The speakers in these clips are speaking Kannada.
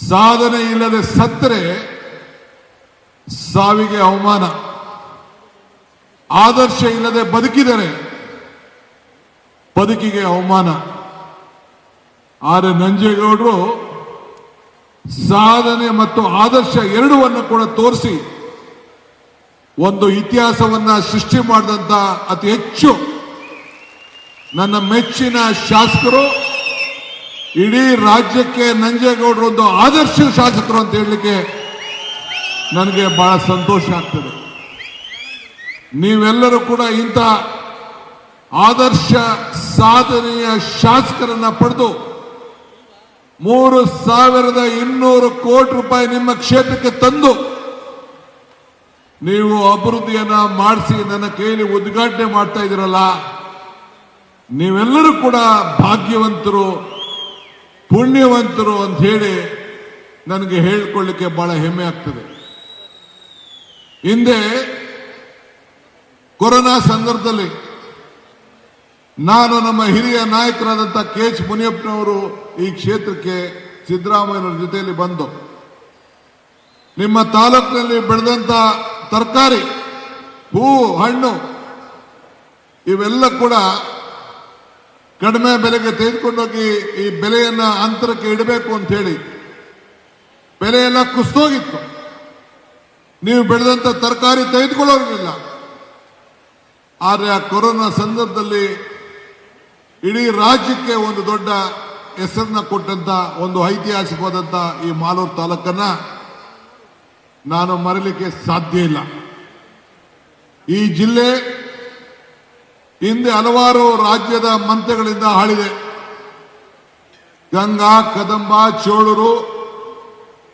ಸಾಧನೆ ಇಲ್ಲದೆ ಸತ್ತರೆ ಸಾವಿಗೆ ಅವಮಾನ, ಆದರ್ಶ ಇಲ್ಲದೆ ಬದುಕಿದರೆ ಬದುಕಿಗೆ ಅವಮಾನ. ಆದರೆ ನಂಜೇಗೌಡರು ಸಾಧನೆ ಮತ್ತು ಆದರ್ಶ ಎರಡವನ್ನು ಕೂಡ ತೋರಿಸಿ ಒಂದು ಇತಿಹಾಸವನ್ನ ಸೃಷ್ಟಿ ಮಾಡಿದಂತ ಅತಿ ಹೆಚ್ಚು ನನ್ನ ಮೆಚ್ಚಿನ ಶಾಸಕರು. ಇಡೀ ರಾಜ್ಯಕ್ಕೆ ನಂಜೇಗೌಡರು ಒಂದು ಆದರ್ಶ ಶಾಸಕರು ಅಂತ ಹೇಳಲಿಕ್ಕೆ ನನಗೆ ಬಹಳ ಸಂತೋಷ ಆಗ್ತದೆ. ನೀವೆಲ್ಲರೂ ಕೂಡ ಇಂಥ ಆದರ್ಶ ಸಾಧನೆಯ ಶಾಸಕರನ್ನ ಪಡೆದು 3,200 ಕೋಟಿ ರೂಪಾಯಿ ನಿಮ್ಮ ಕ್ಷೇತ್ರಕ್ಕೆ ತಂದು ನೀವು ಅಭಿವೃದ್ಧಿಯನ್ನ ಮಾಡಿಸಿ ನನ್ನ ಕೈಯಲ್ಲಿ ಉದ್ಘಾಟನೆ ಮಾಡ್ತಾ ಇದ್ದೀರಲ್ಲ, ನೀವೆಲ್ಲರೂ ಕೂಡ ಭಾಗ್ಯವಂತರು, ಪುಣ್ಯವಂತರು ಅಂತ ಹೇಳಿ ನನಗೆ ಹೇಳಿಕೊಳ್ಳಿಕ್ಕೆ ಬಹಳ ಹೆಮ್ಮೆ ಆಗ್ತದೆ. ಹಿಂದೆ ಕೊರೋನಾ ಸಂದರ್ಭದಲ್ಲಿ ನಾನು ನಮ್ಮ ಹಿರಿಯ ನಾಯಕರಾದಂಥ KH ಮುನಿಯಪ್ಪನವರು ಈ ಕ್ಷೇತ್ರಕ್ಕೆ ಸಿದ್ದರಾಮಯ್ಯನವರ ಜೊತೆಯಲ್ಲಿ ಬಂದು ನಿಮ್ಮ ತಾಲೂಕಿನಲ್ಲಿ ಬೆಳೆದಂತ ತರಕಾರಿ, ಹೂ, ಹಣ್ಣು ಇವೆಲ್ಲ ಕೂಡ ಕಡಿಮೆ ಬೆಲೆಗೆ ತೆಗೆದುಕೊಂಡೋಗಿ ಈ ಬೆಲೆಯನ್ನ ಅಂತರಕ್ಕೆ ಇಡಬೇಕು ಅಂತ ಹೇಳಿ ಬೆಲೆಯೆಲ್ಲ ಕುಸಿದೋಗಿತ್ತು. ನೀವು ಬೆಳೆದಂತ ತರಕಾರಿ ತೆಗೆದುಕೊಳ್ಳೋರಿಲ್ಲ. ಆದರೆ ಆ ಕೊರೋನಾ ಸಂದರ್ಭದಲ್ಲಿ ಇಡೀ ರಾಜ್ಯಕ್ಕೆ ಒಂದು ದೊಡ್ಡ ಹೆಸರನ್ನ ಕೊಟ್ಟಂತ ಒಂದು ಐತಿಹಾಸಿಕವಾದಂತ ಈ ಮಾಲೂರು ತಾಲೂಕನ್ನ ನಾನು ಮರೆಯಲಿಕ್ಕೆ ಸಾಧ್ಯ ಇಲ್ಲ. ಈ ಜಿಲ್ಲೆ ಹಿಂದೆ ಹಲವಾರು ರಾಜ್ಯದ ಮಂತ್ರಿಗಳಿಂದ ಆಳಿದೆ. ಗಂಗಾ, ಕದಂಬ, ಚೋಳರು,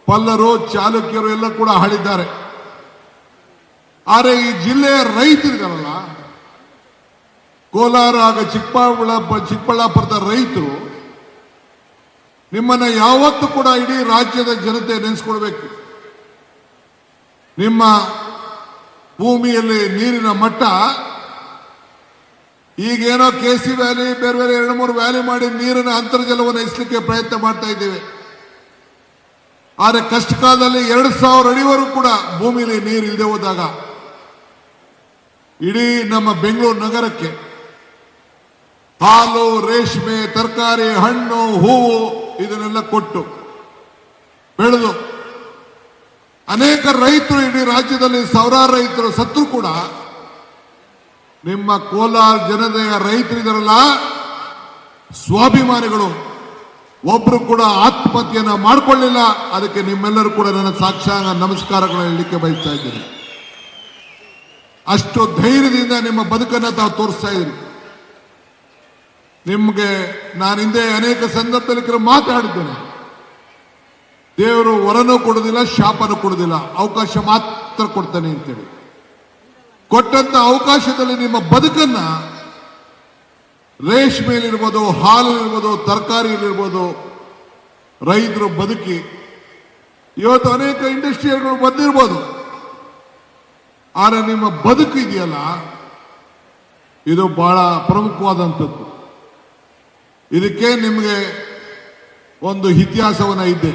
ಪಲ್ಲರು, ಚಾಲುಕ್ಯರು ಎಲ್ಲ ಕೂಡ ಆಳಿದ್ದಾರೆ. ಆದರೆ ಈ ಜಿಲ್ಲೆಯ ರೈತರಿಗಾರಲ್ಲ, ಕೋಲಾರ ಹಾಗೂ ಚಿಕ್ಕಬಳ್ಳಾಪುರದ ರೈತರು ನಿಮ್ಮನ್ನ ಯಾವತ್ತೂ ಕೂಡ ಇಡೀ ರಾಜ್ಯದ ಜನತೆ ನೆನೆಸ್ಕೊಳ್ಬೇಕು. ನಿಮ್ಮ ಭೂಮಿಯಲ್ಲಿ ನೀರಿನ ಮಟ್ಟ ಈಗೇನೋ KC ವ್ಯಾಲಿ, ಬೇರೆ ಬೇರೆ 2-3 ವ್ಯಾಲಿ ಮಾಡಿ ನೀರಿನ ಅಂತರ್ಜಲವನ್ನು ಹೆಚ್ಚಲಿಕ್ಕೆ ಪ್ರಯತ್ನ ಮಾಡ್ತಾ ಇದ್ದೇವೆ. ಆದರೆ ಕಷ್ಟ ಕಾಲದಲ್ಲಿ 2,000 ಅಡಿವರೆಗೂ ಕೂಡ ಭೂಮಿಯಲ್ಲಿ ನೀರು ಇಲ್ಲದೆ ಹೋದಾಗ ಇಡೀ ನಮ್ಮ ಬೆಂಗಳೂರು ನಗರಕ್ಕೆ ಹಾಲು, ರೇಷ್ಮೆ, ತರಕಾರಿ, ಹಣ್ಣು, ಹೂವು ಇದನ್ನೆಲ್ಲ ಕೊಟ್ಟು ಬೆಳೆದು ಅನೇಕ ರೈತರು ಇಡೀ ರಾಜ್ಯದಲ್ಲಿ ಸಾವಿರಾರು ರೈತರು ಸತ್ರು ಕೂಡ ನಿಮ್ಮ ಕೋಲಾರ ಜನತೆಯ ರೈತರಿದಾರಲ್ಲ, ಸ್ವಾಭಿಮಾನಿಗಳು ಒಬ್ರು ಕೂಡ ಆತ್ಮಹತ್ಯೆಯನ್ನ ಮಾಡಿಕೊಳ್ಳಿಲ್ಲ. ಅದಕ್ಕೆ ನಿಮ್ಮೆಲ್ಲರೂ ಕೂಡ ನನ್ನ ಸಾಕ್ಷಾಂಗ ನಮಸ್ಕಾರಗಳನ್ನು ಹೇಳಲಿಕ್ಕೆ ಬಯಸ್ತಾ ಇದ್ದೀನಿ. ಅಷ್ಟು ಧೈರ್ಯದಿಂದ ನಿಮ್ಮ ಬದುಕನ್ನು ತಾವು ತೋರಿಸ್ತಾ ಇದ್ದೀರಿ. ನಿಮಗೆ ನಾನು ಹಿಂದೆ ಅನೇಕ ಸಂದರ್ಭದಲ್ಲಿ ಮಾತಾಡಿದ್ದೇನೆ. ದೇವರು ವರನೂ ಕೊಡುವುದಿಲ್ಲ, ಶಾಪನೂ ಕೊಡುವುದಿಲ್ಲ, ಅವಕಾಶ ಮಾತ್ರ ಕೊಡ್ತಾನೆ ಅಂತೇಳಿ. ಕೊಟ್ಟಂತ ಅವಕಾಶದಲ್ಲಿ ನಿಮ್ಮ ಬದುಕನ್ನ ರೇಷ್ಮೆಯಲ್ಲಿರ್ಬೋದು, ಹಾಲಿರ್ಬೋದು, ತರಕಾರಿಯಲ್ಲಿರ್ಬೋದು ರೈತರು ಬದುಕಿ ಇವತ್ತು ಅನೇಕ ಇಂಡಸ್ಟ್ರಿಯಲ್ಗಳು ಬಂದಿರ್ಬೋದು. ಆದರೆ ನಿಮ್ಮ ಬದುಕು ಇದೆಯಲ್ಲ, ಇದು ಬಹಳ ಪ್ರಮುಖವಾದಂಥದ್ದು. ಇದಕ್ಕೆ ನಿಮಗೆ ಒಂದು ಇತಿಹಾಸವನ್ನ ಇದೆ.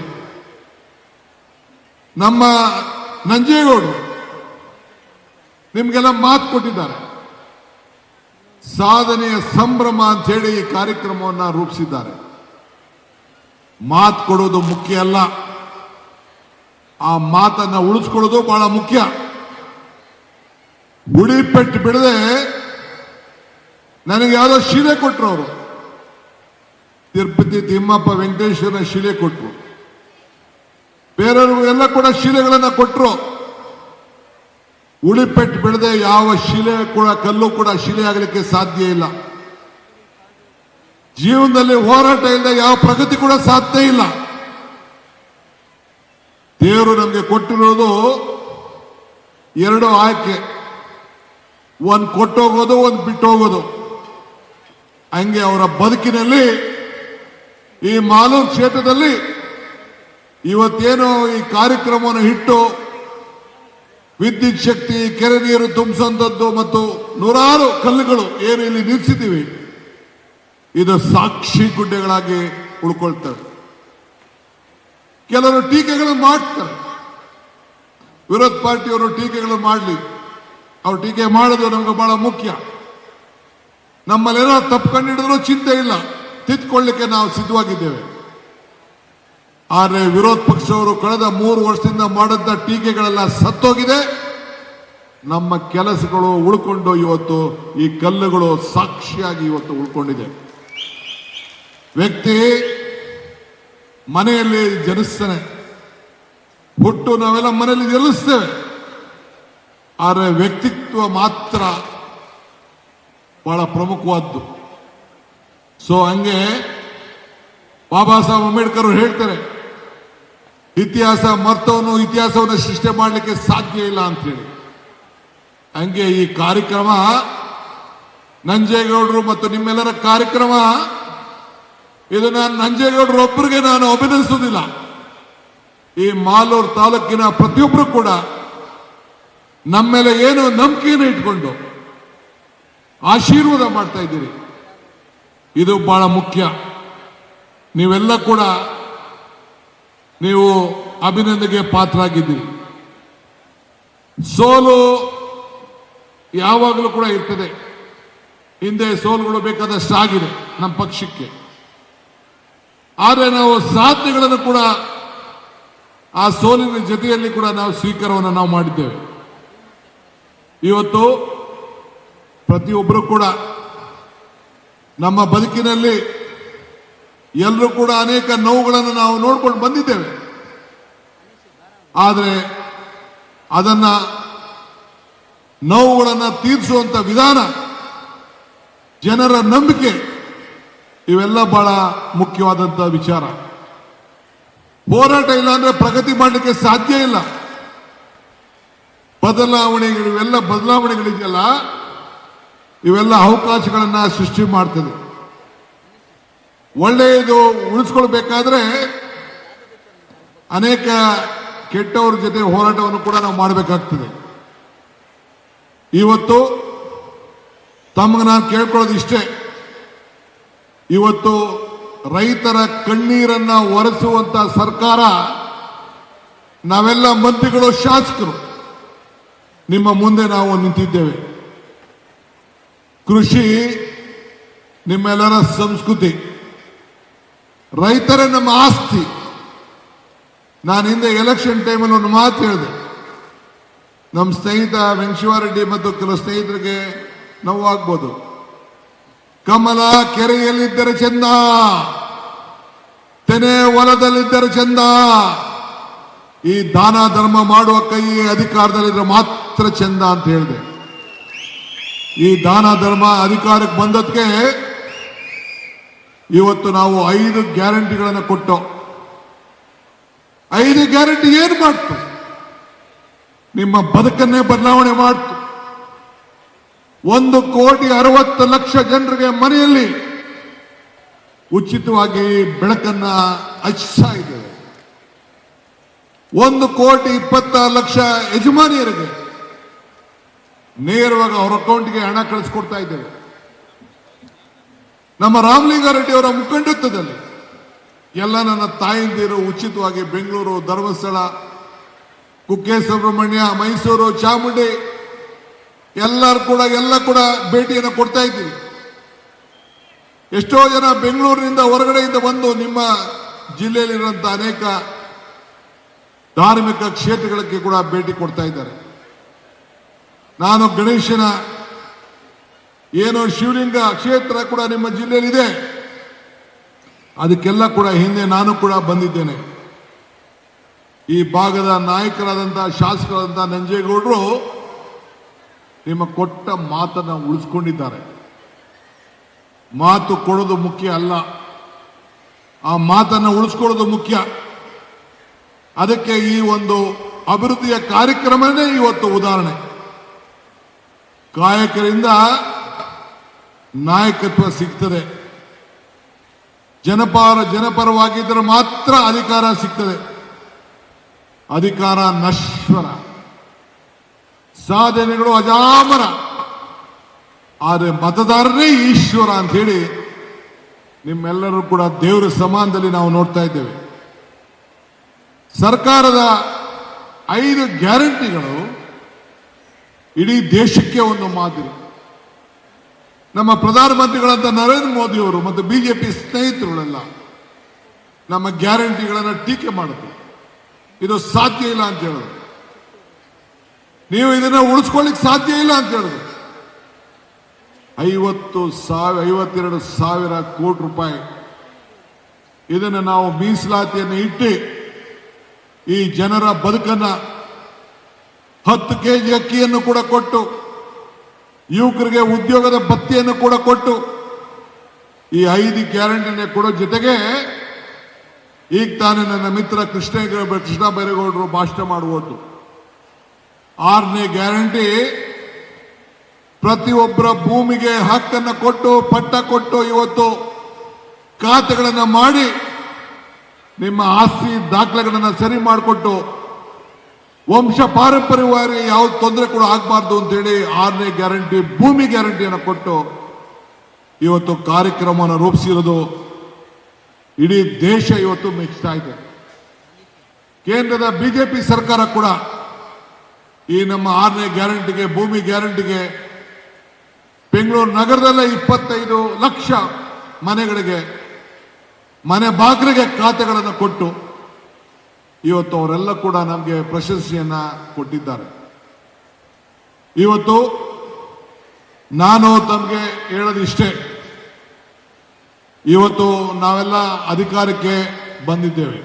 ನಮ್ಮ ನಂಜೇಗೌಡರು ನಿಮ್ಗೆಲ್ಲ ಮಾತು ಕೊಟ್ಟಿದ್ದಾರೆ. ಸಾಧನೆಯ ಸಂಭ್ರಮ ಅಂತ ಹೇಳಿ ಈ ಕಾರ್ಯಕ್ರಮವನ್ನು ರೂಪಿಸಿದ್ದಾರೆ. ಮಾತು ಕೊಡೋದು ಮುಖ್ಯ ಅಲ್ಲ, ಆ ಮಾತನ್ನ ಉಳಿಸ್ಕೊಳ್ಳೋದು ಬಹಳ ಮುಖ್ಯ. ಗುಡಿಪೆಟ್ಟು ಬಿಡದೆ ನನಗೆ ಯಾವುದೋ ಶಿಲೆ ಕೊಟ್ಟರು. ಅವರು ತಿರುಪತಿ ತಿಮ್ಮಪ್ಪ ವೆಂಕಟೇಶ್ವರನ ಶಿಲೆ ಕೊಟ್ಟರು, ಬೇರೆಯವ್ರಿಗೂ ಎಲ್ಲ ಕೂಡ ಶಿಲೆಗಳನ್ನ ಕೊಟ್ಟರು. ಉಳಿಪೆಟ್ಟು ಬಿಡದೆ ಯಾವ ಶಿಲೆ ಕೂಡ, ಕಲ್ಲು ಕೂಡ ಶಿಲೆ ಆಗಲಿಕ್ಕೆ ಸಾಧ್ಯ ಇಲ್ಲ. ಜೀವನದಲ್ಲಿ ಹೋರಾಟ ಇಲ್ಲದೆ ಯಾವ ಪ್ರಗತಿ ಕೂಡ ಸಾಧ್ಯ ಇಲ್ಲ. ದೇವರು ನಮಗೆ ಕೊಟ್ಟಿರೋದು 2 ಆಯ್ಕೆ, ಒಂದು ಕೊಟ್ಟೋಗೋದು, ಒಂದು ಬಿಟ್ಟು ಹೋಗೋದು. ಹಂಗೆ ಅವರ ಬದುಕಿನಲ್ಲಿ ಈ ಮಾಲೂರು ಕ್ಷೇತ್ರದಲ್ಲಿ ಇವತ್ತೇನು ಈ ಕಾರ್ಯಕ್ರಮವನ್ನು ಇಟ್ಟು ವಿದ್ಯುತ್ ಶಕ್ತಿ, ಕೆರೆ ನೀರು ತುಂಬಿಸುವಂಥದ್ದು ಮತ್ತು ನೂರಾರು ಕಲ್ಲುಗಳು ಏನು ಇಲ್ಲಿ ನಿಲ್ಲಿಸಿದ್ದೀವಿ, ಇದು ಸಾಕ್ಷಿ ಗುಡ್ಡೆಗಳಾಗಿ ಉಳ್ಕೊಳ್ತವೆ. ಕೆಲವರು ಟೀಕೆಗಳನ್ನು ಮಾಡ್ತಾರೆ. ವಿರೋಧ ಪಾರ್ಟಿಯವರು ಟೀಕೆಗಳು ಮಾಡಲಿ, ಅವ್ರು ಟೀಕೆ ಮಾಡೋದು ನಮ್ಗೆ ಬಹಳ ಮುಖ್ಯ. ನಮ್ಮಲ್ಲೇನೋ ತಪ್ಪು ಕಂಡಿಡಿದ್ರು ಚಿಂತೆ ಇಲ್ಲ, ತಿದ್ದುಕೊಳ್ಳಿಕ್ಕೆ ನಾವು ಸಿದ್ಧವಾಗಿದ್ದೇವೆ. ಆದರೆ ವಿರೋಧ ಪಕ್ಷವರು ಕಳೆದ 3 ವರ್ಷದಿಂದ ಮಾಡಿದ ಟೀಕೆಗಳೆಲ್ಲ ಸತ್ತೋಗಿದೆ. ನಮ್ಮ ಕೆಲಸಗಳು ಉಳ್ಕೊಂಡು ಇವತ್ತು ಈ ಕಲ್ಲುಗಳು ಸಾಕ್ಷಿಯಾಗಿ ಇವತ್ತು ಉಳ್ಕೊಂಡಿದೆ. ವ್ಯಕ್ತಿ ಮನೆಯಲ್ಲಿ ಜನಿಸ್ತಾನೆ, ಹುಟ್ಟು ನಾವೆಲ್ಲ ಮನೆಯಲ್ಲಿ ಜನಿಸ್ತೇವೆ, ಆದರೆ ವ್ಯಕ್ತಿತ್ವ ಮಾತ್ರ ಬಹಳ ಪ್ರಮುಖವಾದ್ದು. ಸೊ ಹಂಗೆ ಬಾಬಾ ಸಾಹೇಬ್ ಅಂಬೇಡ್ಕರ್ ಅವರು ಹೇಳ್ತಾರೆ, ಇತಿಹಾಸ ಮರ್ತವನು ಇತಿಹಾಸವನ್ನು ಸೃಷ್ಟಿ ಮಾಡಲಿಕ್ಕೆ ಸಾಧ್ಯ ಇಲ್ಲ ಅಂತ ಹೇಳಿ. ಹಂಗೆ ಈ ಕಾರ್ಯಕ್ರಮ ನಂಜೇಗೌಡರು ಮತ್ತು ನಿಮ್ಮೆಲ್ಲರ ಕಾರ್ಯಕ್ರಮ, ಇದು ನಾನು ನಂಜೇಗೌಡರು ಒಬ್ಬರಿಗೆ ನಾನು ಅಭಿನಂದಿಸುವುದಿಲ್ಲ. ಈ ಮಾಲೂರು ತಾಲೂಕಿನ ಪ್ರತಿಯೊಬ್ಬರು ಕೂಡ ನಮ್ಮ ಮೇಲೆ ಏನು ನಂಬಿಕೆಯನ್ನು ಇಟ್ಕೊಂಡು ಆಶೀರ್ವಾದ ಮಾಡ್ತಾ ಇದ್ದೀರಿ. ಇದು ಬಹಳ ಮುಖ್ಯ. ನೀವೆಲ್ಲ ಕೂಡ ನೀವು ಅಭಿನಂದನೆಗೆ ಪಾತ್ರರಾಗಿದ್ದೀರಿ. ಸೋಲು ಯಾವಾಗಲೂ ಕೂಡ ಇರ್ತದೆ. ಹಿಂದೆ ಸೋಲುಗಳು ಬೇಕಾದಷ್ಟು ಆಗಿದೆ ನಮ್ಮ ಪಕ್ಷಕ್ಕೆ. ಆದರೆ ನಾವು ಸಾಧನೆಗಳನ್ನು ಕೂಡ ಆ ಸೋಲಿನ ಜೊತೆಯಲ್ಲಿ ಕೂಡ ನಾವು ಸ್ವೀಕಾರವನ್ನು ನಾವು ಮಾಡಿದ್ದೇವೆ. ಇವತ್ತು ಪ್ರತಿಯೊಬ್ಬರು ಕೂಡ ನಮ್ಮ ಬದುಕಿನಲ್ಲಿ ಎಲ್ಲರೂ ಕೂಡ ಅನೇಕ ನೋವುಗಳನ್ನು ನಾವು ನೋಡ್ಕೊಂಡು ಬಂದಿದ್ದೇವೆ. ಆದರೆ ಅದನ್ನ ನೋವುಗಳನ್ನು ತೀರಿಸುವಂತ ವಿಧಾನ, ಜನರ ನಂಬಿಕೆ, ಇವೆಲ್ಲ ಬಹಳ ಮುಖ್ಯವಾದಂತಹ ವಿಚಾರ. ಹೋರಾಟ ಇಲ್ಲ ಅಂದ್ರೆ ಪ್ರಗತಿ ಮಾಡಲಿಕ್ಕೆ ಸಾಧ್ಯ ಇಲ್ಲ. ಇವೆಲ್ಲ ಬದಲಾವಣೆಗಳಿದೆಯಲ್ಲ, ಇವೆಲ್ಲ ಅವಕಾಶಗಳನ್ನ ಸೃಷ್ಟಿ ಮಾಡ್ತದೆ. ಒಳ್ಳೆಯದು ಉಳಿಸ್ಕೊಳ್ಬೇಕಾದ್ರೆ ಅನೇಕ ಕೆಟ್ಟವ್ರ ಜೊತೆ ಹೋರಾಟವನ್ನು ಕೂಡ ನಾವು ಮಾಡಬೇಕಾಗ್ತದೆ. ಇವತ್ತು ತಮಗೆ ನಾನು ಕೇಳ್ಕೊಳ್ಳೋದು ಇಷ್ಟೇ, ಇವತ್ತು ರೈತರ ಕಣ್ಣೀರನ್ನ ಒರೆಸುವಂತ ಸರ್ಕಾರ, ನಾವೆಲ್ಲ ಮಂತ್ರಿಗಳು, ಶಾಸಕರು ನಿಮ್ಮ ಮುಂದೆ ನಾವು ನಿಂತಿದ್ದೇವೆ. ಕೃಷಿ ನಿಮ್ಮೆಲ್ಲರ ಸಂಸ್ಕೃತಿ, ರೈತರೇ ನಮ್ಮ ಆಸ್ತಿ. ನಾನು ಹಿಂದೆ ಎಲೆಕ್ಷನ್ ಟೈಮಲ್ಲಿ ಒಂದು ಮಾತು ಹೇಳಿದೆ. ನಮ್ಮ ಸ್ನೇಹಿತ ವೆಂಕಟೇಶ್ವರರೆಡ್ಡಿ ಮತ್ತು ಕೆಲವು ಸ್ನೇಹಿತರಿಗೆ ನೋವಾಗ್ಬೋದು. ಕಮಲ ಕೆರೆಯಲ್ಲಿದ್ದರೆ ಚಂದ, ತೆನೆ ಹೊಲದಲ್ಲಿದ್ದರೆ ಚಂದ, ಈ ದಾನ ಧರ್ಮ ಮಾಡುವ ಕೈ ಅಧಿಕಾರದಲ್ಲಿದ್ರೆ ಮಾತ್ರ ಚಂದ ಅಂತ ಹೇಳಿದೆ. ಈ ದಾನ ಧರ್ಮ ಅಧಿಕಾರಕ್ಕೆ ಬಂದದಕ್ಕೆ ಇವತ್ತು ನಾವು 5 ಗ್ಯಾರಂಟಿಗಳನ್ನು ಕೊಟ್ಟು, 5 ಗ್ಯಾರಂಟಿ ಏನು ಮಾಡ್ತು? ನಿಮ್ಮ ಬದುಕನ್ನೇ ಬದಲಾವಣೆ ಮಾಡ್ತು. 1,60,00,000 ಜನರಿಗೆ ಮನೆಯಲ್ಲಿ ಉಚಿತವಾಗಿ ಬೆಳಕನ್ನ ಹಚ್ಚಿಸ್ತಾ ಇದ್ದೇವೆ. 1,26,00,000 ಯಜಮಾನಿಯರಿಗೆ ನೇರವಾಗಿ ಅವರ ಅಕೌಂಟ್ಗೆ ಹಣ ಕಳಿಸ್ಕೊಡ್ತಾ ಇದ್ದೇವೆ. ನಮ್ಮ ರಾಮಲಿಂಗಾರೆಡ್ಡಿ ಅವರ ಮುಖಂಡತ್ವದಲ್ಲಿ ಎಲ್ಲ ನನ್ನ ತಾಯಂದಿರು ಉಚಿತವಾಗಿ ಬೆಂಗಳೂರು, ಧರ್ಮಸ್ಥಳ, ಕುಕ್ಕೆ ಸುಬ್ರಹ್ಮಣ್ಯ, ಮೈಸೂರು, ಚಾಮುಂಡಿ ಎಲ್ಲ ಕೂಡ ಭೇಟಿಯನ್ನು ಕೊಡ್ತಾ ಇದ್ದೀವಿ. ಎಷ್ಟೋ ಜನ ಬೆಂಗಳೂರಿನಿಂದ ಹೊರಗಡೆಯಿಂದ ಬಂದು ನಿಮ್ಮ ಜಿಲ್ಲೆಯಲ್ಲಿರುವಂತ ಅನೇಕ ಧಾರ್ಮಿಕ ಕ್ಷೇತ್ರಗಳಿಗೆ ಕೂಡ ಭೇಟಿ ಕೊಡ್ತಾ ಇದ್ದಾರೆ. ನಾನು ಗಣೇಶನ ಏನೋ ಶಿವಲಿಂಗ ಕ್ಷೇತ್ರ ಕೂಡ ನಿಮ್ಮ ಜಿಲ್ಲೆಯಲ್ಲಿದೆ, ಅದಕ್ಕೆಲ್ಲ ಕೂಡ ಹಿಂದೆ ನಾನು ಕೂಡ ಬಂದಿದ್ದೇನೆ. ಈ ಭಾಗದ ನಾಯಕರಾದಂತಹ ಶಾಸಕರಾದಂತಹ ನಂಜೇಗೌಡರು ನಿಮ್ಮ ಕೊಟ್ಟ ಮಾತನ್ನ ಉಳಿಸ್ಕೊಂಡಿದ್ದಾರೆ. ಮಾತು ಕೊಡೋದು ಮುಖ್ಯ ಅಲ್ಲ, ಆ ಮಾತನ್ನು ಉಳಿಸ್ಕೊಳ್ಳೋದು ಮುಖ್ಯ. ಅದಕ್ಕೆ ಈ ಒಂದು ಅಭಿವೃದ್ಧಿಯ ಕಾರ್ಯಕ್ರಮನೇ ಇವತ್ತು ಉದಾಹರಣೆ. ಕಾಯಕರಿಂದ ನಾಯಕತ್ವ ಸಿಗ್ತದೆ. ಜನಪರವಾಗಿದ್ದರೆ ಮಾತ್ರ ಅಧಿಕಾರ ಸಿಗ್ತದೆ. ಅಧಿಕಾರ ನಶ್ವರ, ಸಾಧನೆಗಳು ಅಜಾಮರ, ಆದರೆ ಮತದಾರರೇ ಈಶ್ವರ ಅಂತ ಹೇಳಿ ನಿಮ್ಮೆಲ್ಲರೂ ಕೂಡ ದೇವರ ಸಮಾನದಲ್ಲಿ ನಾವು ನೋಡ್ತಾ ಇದ್ದೇವೆ. ಸರ್ಕಾರದ 5 ಗ್ಯಾರಂಟಿಗಳು ಇಡೀ ದೇಶಕ್ಕೆ ಒಂದು ಮಾದರಿ. ನಮ್ಮ ಪ್ರಧಾನಮಂತ್ರಿಗಳಂತ ನರೇಂದ್ರ ಮೋದಿ ಅವರು ಮತ್ತು ಬಿಜೆಪಿ ಸ್ನೇಹಿತರುಗಳೆಲ್ಲ ನಮ್ಮ ಗ್ಯಾರಂಟಿಗಳನ್ನು ಟೀಕೆ ಮಾಡಿದ್ರು. ಇದು ಸಾಧ್ಯ ಇಲ್ಲ ಅಂತ ಹೇಳಿದ್ರು. ನೀವು ಇದನ್ನ ಉಳಿಸ್ಕೊಳ್ಳಿಕ್ ಸಾಧ್ಯ ಇಲ್ಲ ಅಂತ ಹೇಳಿದ್ರು. 52 ಸಾವಿರ ಕೋಟಿ ರೂಪಾಯಿ ಇದನ್ನು ನಾವು ಮೀಸಲಾತಿಯನ್ನು ಇಟ್ಟು ಈ ಜನರ ಬದುಕನ್ನ 10 ಕೆಜಿ ಅಕ್ಕಿಯನ್ನು ಕೂಡ ಕೊಟ್ಟು, ಯುವಕರಿಗೆ ಉದ್ಯೋಗದ ಭತ್ಯೆಯನ್ನು ಕೂಡ ಕೊಟ್ಟು, ಈ 5 ಗ್ಯಾರಂಟಿನ ಕೊಡೋ ಜೊತೆಗೆ ಈಗ ತಾನೇ ನನ್ನ ಮಿತ್ರ ಕೃಷ್ಣ ಬೈರೇಗೌಡರು ಭಾಷಣ ಮಾಡುವುದು 6ನೇ ಗ್ಯಾರಂಟಿ ಪ್ರತಿಯೊಬ್ಬರ ಭೂಮಿಗೆ ಹಕ್ಕನ್ನು ಕೊಟ್ಟು, ಪಟ್ಟ ಕೊಟ್ಟು, ಇವತ್ತು ಖಾತೆಗಳನ್ನು ಮಾಡಿ ನಿಮ್ಮ ಆಸ್ತಿ ದಾಖಲೆಗಳನ್ನು ಸರಿ ಮಾಡಿಕೊಟ್ಟು ವಂಶ ಪಾರಂಪರ್ಯವಾಗಿ ಯಾವ ತೊಂದರೆ ಕೂಡ ಆಗಬಾರ್ದು ಅಂತೇಳಿ 6ನೇ ಗ್ಯಾರಂಟಿ ಭೂಮಿ ಗ್ಯಾರಂಟಿಯನ್ನು ಕೊಟ್ಟು ಇವತ್ತು ಕಾರ್ಯಕ್ರಮವನ್ನು ರೂಪಿಸಿರೋದು ಇಡೀ ದೇಶ ಇವತ್ತು ಮೆಚ್ಚುತ್ತಾ ಇದೆ. ಕೇಂದ್ರದ ಬಿಜೆಪಿ ಸರ್ಕಾರ ಕೂಡ ಈ ನಮ್ಮ 6ನೇ ಗ್ಯಾರಂಟಿಗೆ, ಭೂಮಿ ಗ್ಯಾರಂಟಿಗೆ ಬೆಂಗಳೂರು ನಗರದಲ್ಲೇ 25 ಲಕ್ಷ ಮನೆಗಳಿಗೆ, ಮನೆ ಬಾಗಿಲಿಗೆ ಖಾತೆಗಳನ್ನು ಕೊಟ್ಟು ಇವತ್ತು ಅವರೆಲ್ಲ ಕೂಡ ನಮಗೆ ಪ್ರಶಸ್ತಿಯನ್ನ ಕೊಟ್ಟಿದ್ದಾರೆ. ಇವತ್ತು ನಾನು ತಮಗೆ ಹೇಳೋದಿಷ್ಟೇ, ಇವತ್ತು ನಾವೆಲ್ಲ ಅಧಿಕಾರಕ್ಕೆ ಬಂದಿದ್ದೇವೆ.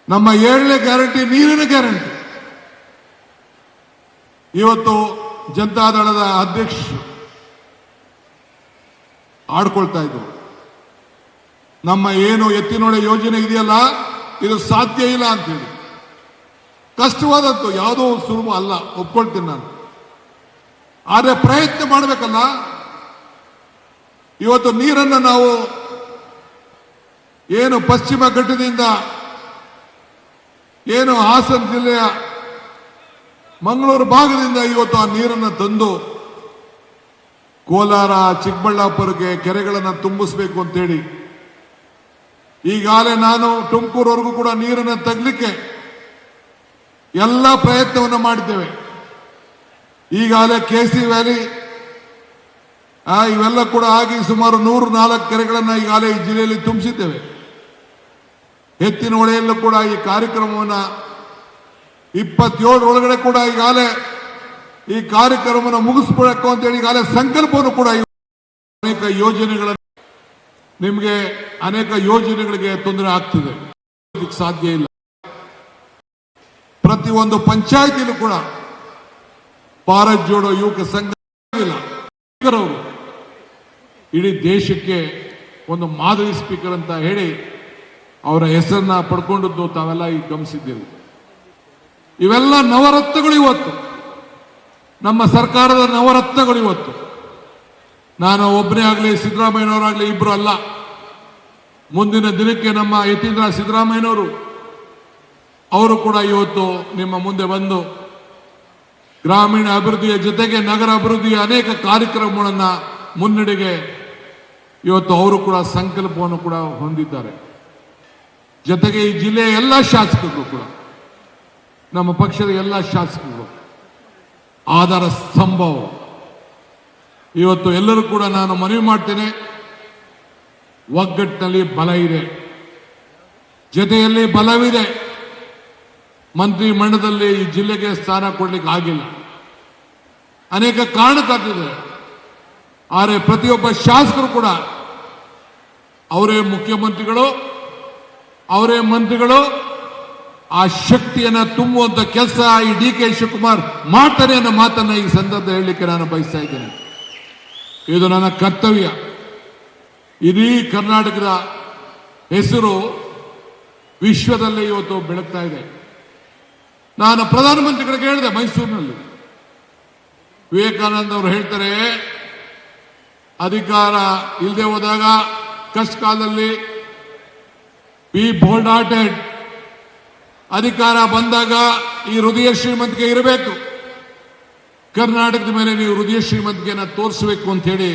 ನಮ್ಮ 7ನೇ ಗ್ಯಾರಂಟಿ ನೀರಿನ ಗ್ಯಾರಂಟಿ. ಇವತ್ತು ಜನತಾದಳದ ಅಧ್ಯಕ್ಷರು ಆಡ್ಕೊಳ್ತಾ ಇದ್ರು, ನಮ್ಮ ಏನು ಎತ್ತಿನೊಳೆ ಯೋಜನೆ ಇದೆಯಲ್ಲ ಇದು ಸಾಧ್ಯ ಇಲ್ಲ ಅಂತೇಳಿ. ಕಷ್ಟವಾದದ್ದು, ಯಾವುದೋ ಸುಲಭ ಅಲ್ಲ, ಒಪ್ಕೊಳ್ತೀನಿ ನಾನು. ಆದರೆ ಪ್ರಯತ್ನ ಮಾಡಬೇಕಲ್ಲ. ಇವತ್ತು ನೀರನ್ನು ನಾವು ಏನು ಪಶ್ಚಿಮ ಘಟ್ಟದಿಂದ ಏನು ಹಾಸನ ಜಿಲ್ಲೆಯ ಮಂಗಳೂರು ಭಾಗದಿಂದ ಇವತ್ತು ಆ ನೀರನ್ನು ತಂದು ಕೋಲಾರ, ಚಿಕ್ಕಬಳ್ಳಾಪುರಕ್ಕೆ ಕೆರೆಗಳನ್ನು ತುಂಬಿಸಬೇಕು ಅಂತೇಳಿ ಈಗಾಗಲೇ ನಾನು ತುಮಕೂರವರೆಗೂ ಕೂಡ ನೀರನ್ನು ತಗಲಿಕ್ಕೆ ಎಲ್ಲ ಪ್ರಯತ್ನವನ್ನು ಮಾಡಿದ್ದೇವೆ. ಈಗಾಗಲೇ ಕೆಸಿ ವ್ಯಾಲಿ ಇವೆಲ್ಲ ಕೂಡ ಆಗಿ ಸುಮಾರು 104 ಕೆರೆಗಳನ್ನು ಈಗಾಗಲೇ ಈ ಜಿಲ್ಲೆಯಲ್ಲಿ ತುಂಬಿಸಿದ್ದೇವೆ. ಎತ್ತಿನ ಹೊಳೆಯಲ್ಲೂ ಕೂಡ ಈ ಕಾರ್ಯಕ್ರಮವನ್ನು 27 ಒಳಗಡೆ ಕೂಡ ಈಗಾಗಲೇ ಈ ಕಾರ್ಯಕ್ರಮವನ್ನು ಮುಗಿಸ್ಬೇಕು ಅಂತೇಳಿ ಈಗಾಗಲೇ ಸಂಕಲ್ಪವನ್ನು ಕೂಡ ಅನೇಕ ಯೋಜನೆಗಳನ್ನು ನಿಮಗೆ ಅನೇಕ ಯೋಜನೆಗಳಿಗೆ ತೊಂದರೆ ಆಗ್ತಿದೆ, ಸಾಧ್ಯ ಇಲ್ಲ. ಪ್ರತಿಯೊಂದು ಪಂಚಾಯತಿಲೂ ಕೂಡ ಭಾರತ್ ಜೋಡೋ ಯುವಕ ಸಂಘ ಇಲ್ಲ. ಸ್ಪೀಕರ್ ಅವರು ಇಡೀ ದೇಶಕ್ಕೆ ಒಂದು ಮಾದರಿ ಸ್ಪೀಕರ್ ಅಂತ ಹೇಳಿ ಅವರ ಹೆಸರನ್ನ ಪಡ್ಕೊಂಡದ್ದು ತಾವೆಲ್ಲ ಈಗ ಗಮನಿಸಿದ್ದೀರಿ. ಇವೆಲ್ಲ ನವರತ್ನಗಳು ಇವತ್ತು, ನಮ್ಮ ಸರ್ಕಾರದ ನವರತ್ನಗಳು ಇವತ್ತು. ನಾನು ಒಬ್ಬನೇ ಆಗಲಿ, ಸಿದ್ದರಾಮಯ್ಯನವರಾಗಲಿ ಇಬ್ರು ಅಲ್ಲ. ಮುಂದಿನ ದಿನಕ್ಕೆ ನಮ್ಮ ಯತೀಂದ್ರ ಸಿದ್ದರಾಮಯ್ಯನವರು ಅವರು ಕೂಡ ಇವತ್ತು ನಿಮ್ಮ ಮುಂದೆ ಬಂದು ಗ್ರಾಮೀಣ ಅಭಿವೃದ್ಧಿಯ ಜೊತೆಗೆ ನಗರ ಅಭಿವೃದ್ಧಿಯ ಅನೇಕ ಕಾರ್ಯಕ್ರಮಗಳನ್ನು ಮುನ್ನಡೆಗೆ ಇವತ್ತು ಅವರು ಕೂಡ ಸಂಕಲ್ಪವನ್ನು ಕೂಡ ಹೊಂದಿದ್ದಾರೆ. ಜೊತೆಗೆ ಈ ಜಿಲ್ಲೆಯ ಎಲ್ಲ ಶಾಸಕರು ಕೂಡ, ನಮ್ಮ ಪಕ್ಷದ ಎಲ್ಲ ಶಾಸಕರು ಆಧಾರ ಸ್ತಂಭ. ಇವತ್ತು ಎಲ್ಲರೂ ಕೂಡ ನಾನು ಮನವಿ ಮಾಡ್ತೇನೆ, ಒಗ್ಗಟ್ಟಿನಲ್ಲಿ ಬಲ ಇದೆ, ಜೊತೆಯಲ್ಲಿ ಬಲವಿದೆ. ಮಂತ್ರಿ ಮಂಡಲದಲ್ಲಿ ಈ ಜಿಲ್ಲೆಗೆ ಸ್ಥಾನ ಕೊಡ್ಲಿಕ್ಕೆ ಆಗಿಲ್ಲ, ಅನೇಕ ಕಾರಣಕ್ಕಾಗ್ತಿದೆ. ಆದರೆ ಪ್ರತಿಯೊಬ್ಬ ಶಾಸಕರು ಕೂಡ ಅವರೇ ಮುಖ್ಯಮಂತ್ರಿಗಳು, ಅವರೇ ಮಂತ್ರಿಗಳು, ಆ ಶಕ್ತಿಯನ್ನು ತುಂಬುವಂತ ಕೆಲಸ ಈ DK ಶಿವಕುಮಾರ್ ಮಾಡ್ತಾರೆ ಅನ್ನೋ ಮಾತನ್ನ ಈ ಸಂದರ್ಭದಲ್ಲಿ ಹೇಳಲಿಕ್ಕೆ ನಾನು ಬಯಸ್ತಾ ಇದ್ದೇನೆ. ಇದು ನನ್ನ ಕರ್ತವ್ಯ. ಇಡೀ ಕರ್ನಾಟಕದ ಹೆಸರು ವಿಶ್ವದಲ್ಲೇ ಇವತ್ತು ಬೆಳಗ್ತಾ ಇದೆ. ನಾನು ಪ್ರಧಾನಮಂತ್ರಿಗಳಿಗೆ ಹೇಳಿದೆ ಮೈಸೂರಿನಲ್ಲಿ, ವಿವೇಕಾನಂದ ಅವರು ಹೇಳ್ತಾರೆ, ಅಧಿಕಾರ ಇಲ್ಲದೆ ಹೋದಾಗ ಕಷ್ಟ ಕಾಲದಲ್ಲಿ ಬಿ ಬೋಲ್ಡ್ ಹಾರ್ಟೆಡ್, ಅಧಿಕಾರ ಬಂದಾಗ ಈ ಹೃದಯ ಶ್ರೀಮಂತಿಕೆ ಇರಬೇಕು, ಕರ್ನಾಟಕದ ಮೇಲೆ ನೀವು ಹೃದಯ ಶ್ರೀಮಂತಿಕೆಯನ್ನು ತೋರಿಸಬೇಕು ಅಂತ ಹೇಳಿ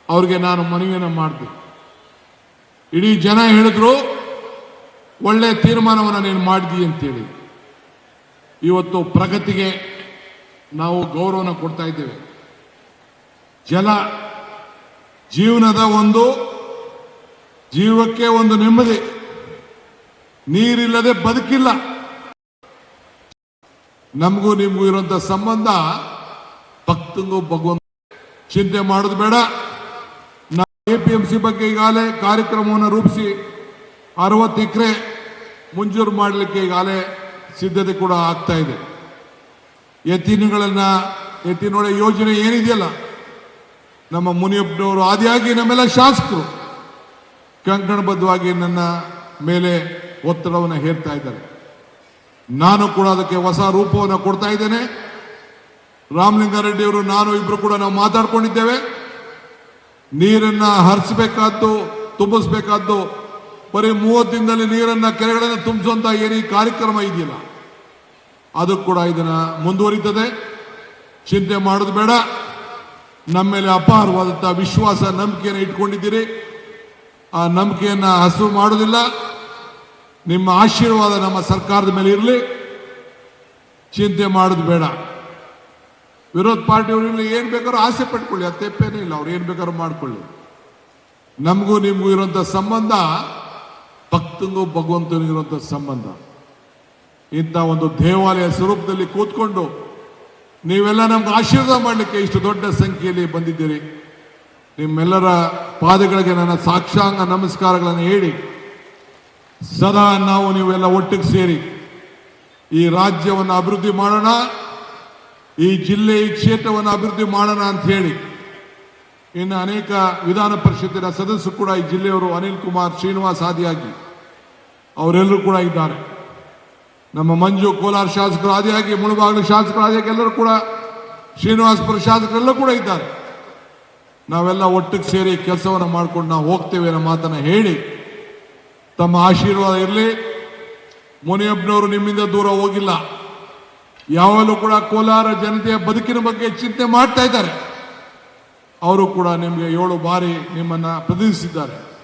ಅವ್ರಿಗೆ ನಾನು ಮನವಿಯನ್ನು ಮಾಡಿದೆ. ಇಡೀ ಜನ ಹೇಳಿದ್ರು ಒಳ್ಳೆ ತೀರ್ಮಾನವನ್ನು ನೀನು ಮಾಡಿದಿ ಅಂತೇಳಿ ಇವತ್ತು ಪ್ರಗತಿಗೆ ನಾವು ಗೌರವನ ಕೊಡ್ತಾ ಇದ್ದೇವೆ. ಜಲ ಜೀವನದ ಜೀವಕ್ಕೆ ಒಂದು ನೆಮ್ಮದಿ. ನೀರಿಲ್ಲದೆ ಬದುಕಿಲ್ಲ. ನಮಗೂ ನಿಮಗೂ ಇರುವಂತ ಸಂಬಂಧ ಭಕ್ತಂಗೂ ಭಗವಂತ. ಚಿಂತೆ ಮಾಡೋದು ಬೇಡ. ನಾವು APMC ಬಗ್ಗೆ ಈಗಾಗಲೇ ಕಾರ್ಯಕ್ರಮವನ್ನು ರೂಪಿಸಿ 60 ಎಕರೆ ಮಂಜೂರು ಮಾಡಲಿಕ್ಕೆ ಈಗಾಗಲೇ ಸಿದ್ಧತೆ ಕೂಡ ಆಗ್ತಾ ಇದೆ. ಎತ್ತಿನೊಳ ಯೋಜನೆ ಏನಿದೆಯಲ್ಲ, ನಮ್ಮ ಮುನಿಯಪ್ಪನವರು ಆದಿಯಾಗಿ ನಮ್ಮೆಲ್ಲ ಶಾಸಕರು ಕಂಕಣಬದ್ಧವಾಗಿ ನನ್ನ ಮೇಲೆ ಒತ್ತಡವನ್ನು ಹೇರ್ತಾ ಇದ್ದಾರೆ. ನಾನು ಕೂಡ ಅದಕ್ಕೆ ಹೊಸ ರೂಪವನ್ನು ಕೊಡ್ತಾ ಇದ್ದೇನೆ. ರಾಮಲಿಂಗಾರೆಡ್ಡಿ ಅವರು ನಾನು ಇಬ್ರು ಕೂಡ ನಾವು ಮಾತಾಡ್ಕೊಂಡಿದ್ದೇವೆ. ನೀರನ್ನ ಹರಿಸಬೇಕಾದ್ದು, ತುಂಬಿಸ್ಬೇಕಾದ್ದು, ಬರೀ 30 ದಿನದಲ್ಲಿ ನೀರನ್ನ ಕೆರೆಗಳನ್ನು ತುಂಬಿಸುವಂತ ಏನು ಈ ಕಾರ್ಯಕ್ರಮ ಇದೆಯಲ್ಲ, ಅದು ಕೂಡ ಇದನ್ನ ಮುಂದುವರಿತದೆ. ಚಿಂತೆ ಮಾಡೋದು ಬೇಡ. ನಮ್ಮ ಮೇಲೆ ಅಪಾರವಾದಂತಹ ವಿಶ್ವಾಸ, ನಂಬಿಕೆಯನ್ನು ಇಟ್ಕೊಂಡಿದ್ದೀರಿ. ಆ ನಂಬಿಕೆಯನ್ನ ಹಸು ಮಾಡೋದಿಲ್ಲ. ನಿಮ್ಮ ಆಶೀರ್ವಾದ ನಮ್ಮ ಸರ್ಕಾರದ ಮೇಲೆ ಇರಲಿ. ಚಿಂತೆ ಮಾಡೋದು ಬೇಡ. ವಿರೋಧ ಪಾರ್ಟಿಯವರು ಏನ್ ಬೇಕಾದ್ರೂ ಆಸೆ ಪಟ್ಕೊಳ್ಳಿ, ಅದು ತಪ್ಪೇನೇ ಇಲ್ಲ. ಅವ್ರು ಏನ್ ಬೇಕಾದ್ರೂ ಮಾಡ್ಕೊಳ್ಳಿ. ನಮಗೂ ನಿಮಗೂ ಇರುವಂತ ಸಂಬಂಧ ಭಕ್ತಂಗೂ ಭಗವಂತನಿಗಿರುವಂತ ಸಂಬಂಧ. ಇಂಥ ಒಂದು ದೇವಾಲಯ ಸ್ವರೂಪದಲ್ಲಿ ಕೂತ್ಕೊಂಡು ನೀವೆಲ್ಲ ನಮ್ಗೆ ಆಶೀರ್ವಾದ ಮಾಡಲಿಕ್ಕೆ ಇಷ್ಟು ದೊಡ್ಡ ಸಂಖ್ಯೆಯಲ್ಲಿ ಬಂದಿದ್ದೀರಿ. ನಿಮ್ಮೆಲ್ಲರ ಪಾದಗಳಿಗೆ ನನ್ನ ಸಾಕ್ಷಾಂಗ ನಮಸ್ಕಾರಗಳನ್ನು ಹೇಳಿ, ಸದಾ ನಾವು ನೀವೆಲ್ಲ ಒಟ್ಟಿಗೆ ಸೇರಿ ಈ ರಾಜ್ಯವನ್ನು ಅಭಿವೃದ್ಧಿ ಮಾಡೋಣ, ಈ ಜಿಲ್ಲೆ, ಈ ಕ್ಷೇತ್ರವನ್ನು ಅಭಿವೃದ್ಧಿ ಮಾಡೋಣ ಅಂತ ಹೇಳಿ ಇನ್ನು ಅನೇಕ ವಿಧಾನ ಪರಿಷತ್ತಿನ ಸದಸ್ಯರು ಕೂಡ ಈ ಜಿಲ್ಲೆಯವರು, ಅನಿಲ್ ಕುಮಾರ್, ಶ್ರೀನಿವಾಸ್ ಆದಿಯಾಗಿ ಅವರೆಲ್ಲರೂ ಕೂಡ ಇದ್ದಾರೆ. ನಮ್ಮ ಮಂಜು ಕೋಲಾರ ಶಾಸಕರು ಆದಿಯಾಗಿ, ಮುಳಬಾಗಿಲು ಶಾಸಕರು ಆದಿಯಾಗಿ ಎಲ್ಲರೂ ಕೂಡ, ಶ್ರೀನಿವಾಸಪುರ ಶಾಸಕರೆಲ್ಲ ಕೂಡ ಇದ್ದಾರೆ. ನಾವೆಲ್ಲ ಒಟ್ಟಿಗೆ ಸೇರಿ ಕೆಲಸವನ್ನು ಮಾಡ್ಕೊಂಡು ನಾವು ಹೋಗ್ತೇವೆ ಅನ್ನೋ ಮಾತನ್ನ ಹೇಳಿ, ತಮ್ಮ ಆಶೀರ್ವಾದ ಇರಲಿ. ಮುನಿಯಪ್ಪನವರು ನಿಮ್ಮಿಂದ ದೂರ ಹೋಗಿಲ್ಲ. ಯಾವಾಗಲೂ ಕೂಡ ಕೋಲಾರ ಜನತೆಯ ಬದುಕಿನ ಬಗ್ಗೆ ಚಿಂತೆ ಮಾಡ್ತಾ ಇದ್ದಾರೆ. ಅವರು ಕೂಡ ನಿಮಗೆ 7 ಬಾರಿ ನಿಮ್ಮನ್ನ ಪ್ರತಿನಿಧಿಸಿದ್ದಾರೆ.